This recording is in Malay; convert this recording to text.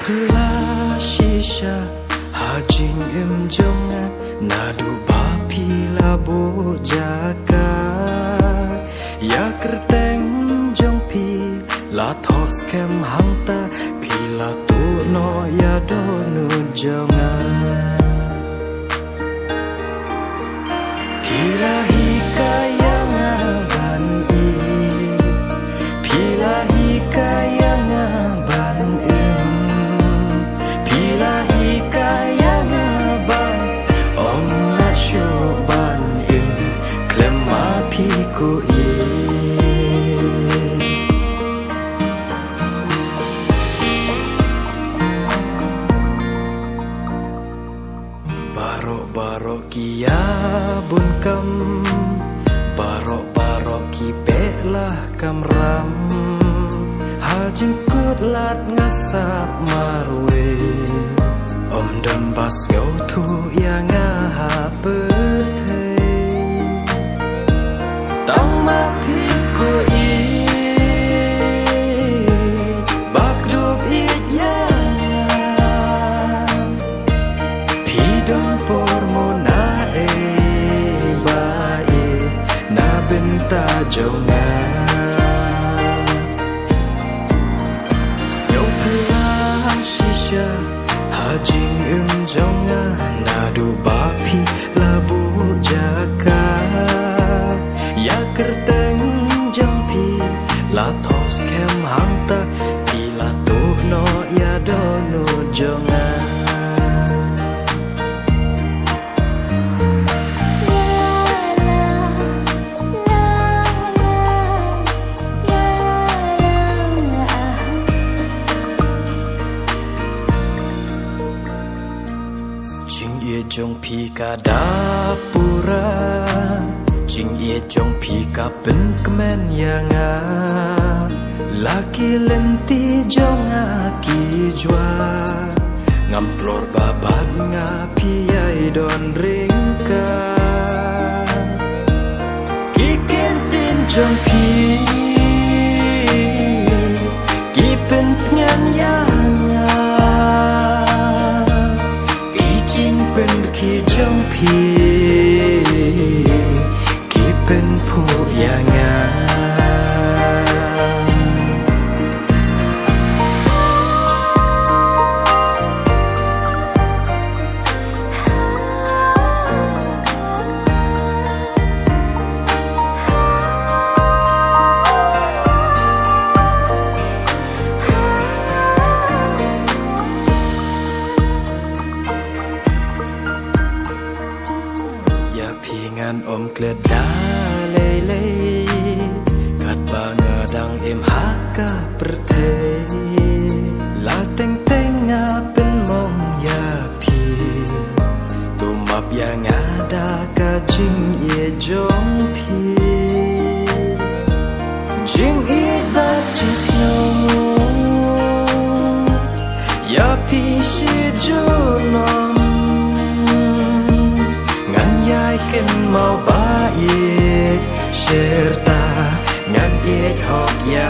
pela shisha hajing jonga nadu bapi labo jaka ya kerteng jong pi la thos kem hangta pi la tu no ya donu jonga pi la hikaya ngaban i pi la hikaya ngaban pi la hikaya ngaban om la shuban klem ma pi ku barok kia bun kam barok ki pelah kam ram hajing kut lat ngasap marwe om dan bas gau tu yang ha perthei tang ma pi ko i bak dup i yang pi don por mona e bae na benta jonga snow pula shisha hajing jonga nadu bapi labu jaka ya kerteng jampi la tos kem hangta ila tu no ya donu jonga jong pi ka dapura jing ye jong pi ka pen kemen yanga laki lenti jong ki jwa ngam tlor baban nga pi ai don ringka ki kentin jong pi ki pen nyan yanga ki jong pi ki pen pu yanga pingan om kleda lele kat bangadang em haka perthei la teng teng apen mong ya pi tu map yang ada ka jing ye jong pi jing i ba ji snow ya pi shi jonom ken mau baik serta ngan ik hok ya